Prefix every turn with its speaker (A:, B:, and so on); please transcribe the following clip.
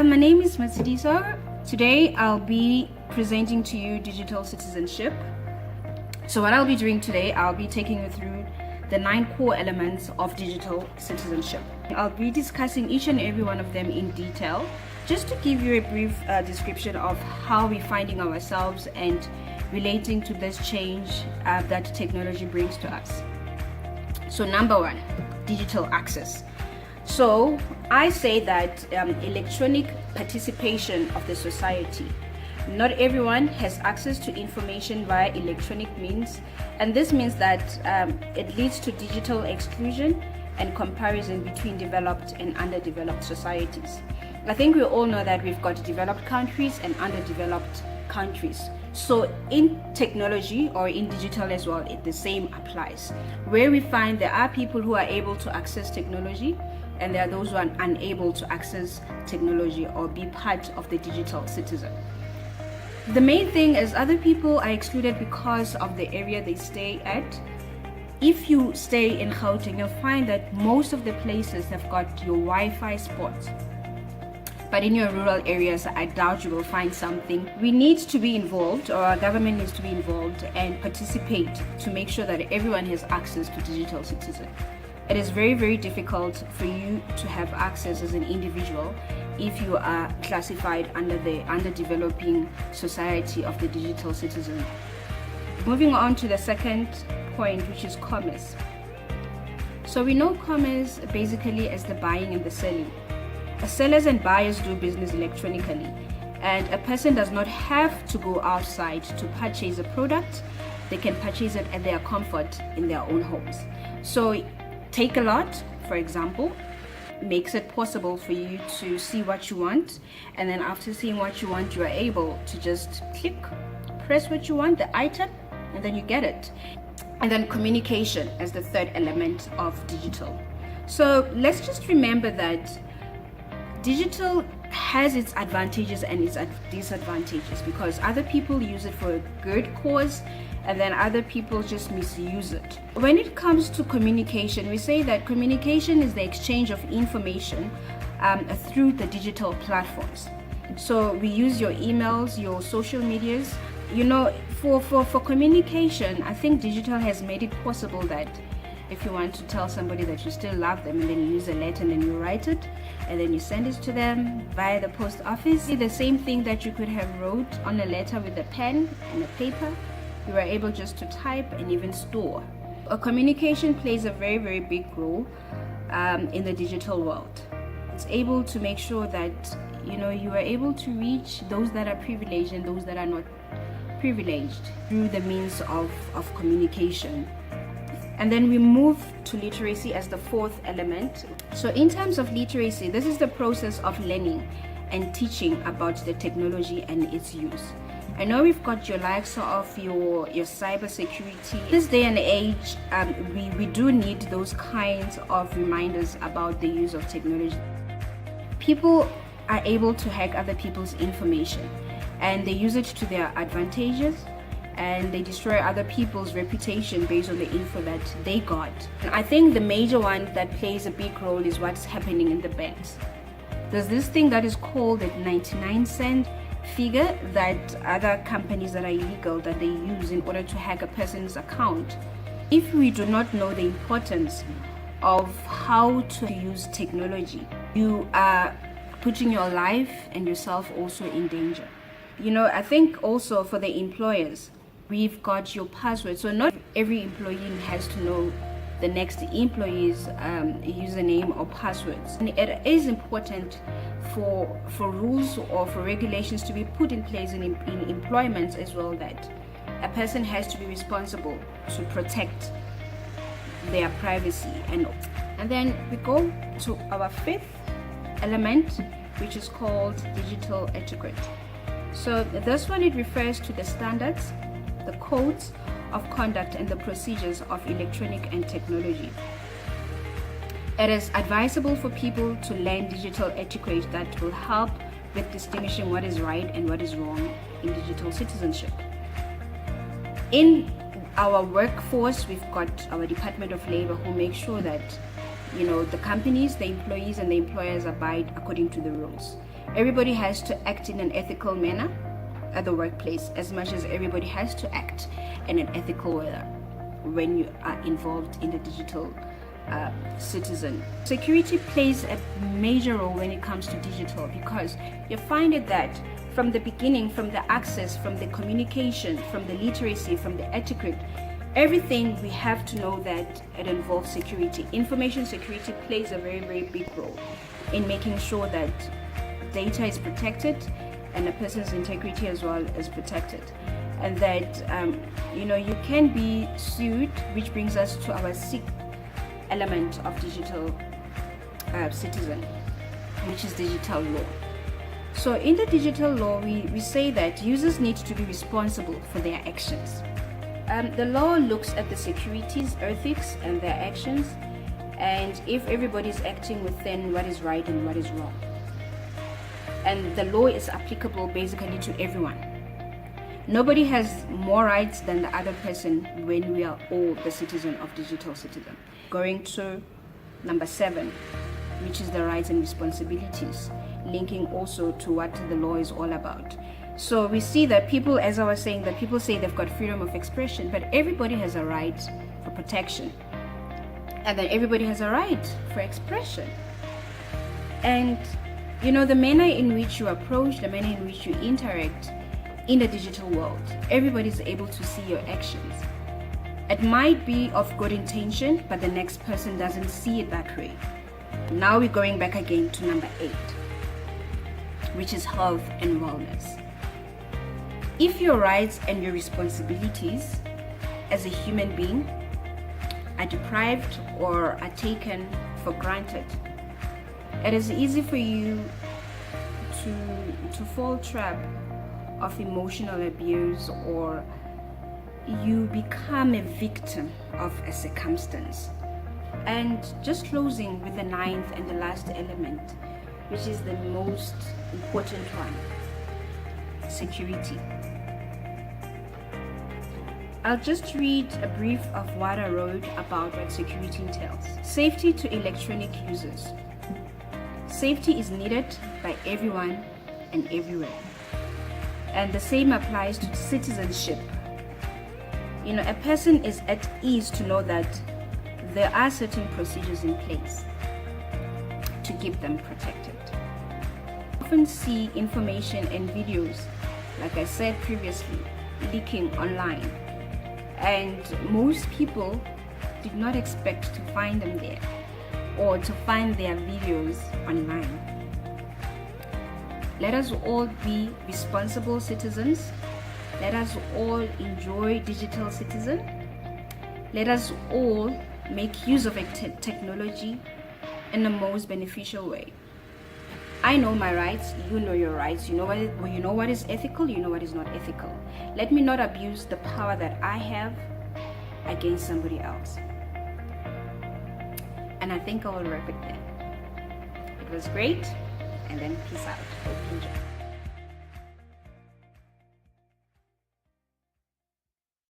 A: My name is Matsidiso. Today I'll be presenting to you digital citizenship. So what I'll be doing today, I'll be taking you through the 9 core elements of digital citizenship. I'll be discussing each and every one of them in detail, just to give you a brief description of how we're finding ourselves and relating to this change that technology brings to us. So number 1, digital access. So I say that electronic participation of the society. Not everyone has access to information via electronic means, and this means that it leads to digital exclusion and comparison between developed and underdeveloped societies. I think we all know that we've got developed countries and underdeveloped countries. So in technology or in digital as well, the same applies. Where we find there are people who are able to access technology, and there are those who are unable to access technology or be part of the digital citizen. The main thing is other people are excluded because of the area they stay at. If you stay in Gauteng, you'll find that most of the places have got your Wi-Fi spots. But in your rural areas, I doubt you will find something. We need to be involved, or our government needs to be involved and participate to make sure that everyone has access to digital citizen. It is very, very difficult for you to have access as an individual if you are classified under the underdeveloping society of the digital citizen. Moving on to the second point, which is commerce. So we know commerce basically as the buying and the selling. Sellers and buyers do business electronically, and a person does not have to go outside to purchase a product. They can purchase it at their comfort in their own homes. So Take a Lot, for example, makes it possible for you to see what you want, and then after seeing what you want, you are able to just click, press what you want, the item, and then you get it. And then communication as the third element of digital. So let's just remember that digital has its advantages and its disadvantages, because other people use it for a good cause and then other people just misuse it. When it comes to communication, we say that communication is the exchange of information through the digital platforms. So we use your emails, your social medias. You know, for communication, I think digital has made it possible that if you want to tell somebody that you still love them, and then you use a letter and then you write it and then you send it to them via the post office, the same thing that you could have wrote on a letter with a pen and a paper, you are able just to type and even store. A communication plays a very, very big role in the digital world. It's able to make sure that you are able to reach those that are privileged and those that are not privileged through the means of communication. And then we move to literacy as the fourth element. So in terms of literacy, this is the process of learning and teaching about the technology and its use. I know we've got your likes of your cyber security. This day and age, we do need those kinds of reminders about the use of technology. People are able to hack other people's information, and they use it to their advantages, and they destroy other people's reputation based on the info that they got. And I think the major one that plays a big role is what's happening in the banks. There's this thing that is called the 99-cent figure that other companies that are illegal that they use in order to hack a person's account. If we do not know the importance of how to use technology, you are putting your life and yourself also in danger. I think also for the employers, we've got your password. So not every employee has to know the next employee's username or passwords. And it is important for rules or for regulations to be put in place in employment as well, that a person has to be responsible to protect their privacy. And then we go to our fifth element, which is called digital etiquette. So this one, it refers to the standards, the codes of conduct and the procedures of electronic and technology. It is advisable for people to learn digital etiquette that will help with distinguishing what is right and what is wrong in digital citizenship. In our workforce, we've got our Department of Labor, who make sure that the companies, the employees and the employers abide according to the rules. Everybody has to act in an ethical manner at the workplace, as much as everybody has to act in an ethical way when you are involved in the digital citizen. Security plays a major role when it comes to digital, because you find it that from the beginning, from the access, from the communication, from the literacy, from the etiquette, everything, we have to know that it involves security. Information security plays a very, very big role in making sure that data is protected and a person's integrity as well is protected, and that you can be sued, which brings us to our sixth element of digital citizen, which is digital law. So in the digital law, we say that users need to be responsible for their actions. The law looks at the securities, ethics, and their actions, and if everybody is acting within what is right and what is wrong. And the law is applicable basically to everyone. Nobody has more rights than the other person when we are all the citizen of digital citizen. Going to number 7, which is the rights and responsibilities, linking also to what the law is all about. So we see that people, as I was saying, that people say they've got freedom of expression, but everybody has a right for protection. And then everybody has a right for expression. And the manner in which you approach, the manner in which you interact in the digital world, everybody is able to see your actions. It might be of good intention, but the next person doesn't see it that way. Now we're going back again to number 8, which is health and wellness. If your rights and your responsibilities as a human being are deprived or are taken for granted, it is easy for you to fall trap of emotional abuse, or you become a victim of a circumstance. And just closing with the 9th and the last element, which is the most important one, security. I'll just read a brief of what I wrote about what security entails. Safety to electronic users. Safety is needed by everyone and everywhere. And the same applies to citizenship. A person is at ease to know that there are certain procedures in place to keep them protected. We often see information and videos, like I said previously, leaking online. And most people did not expect to find them there, or to find their videos online. Let us all be responsible citizens. Let us all enjoy digital citizen. Let us all make use of technology in the most beneficial way. I know my rights, you know your rights, you know what is ethical, you know what is not ethical. Let me not abuse the power that I have against somebody else. And I think I will wrap it there. It was great, and then peace out. Hope you enjoy.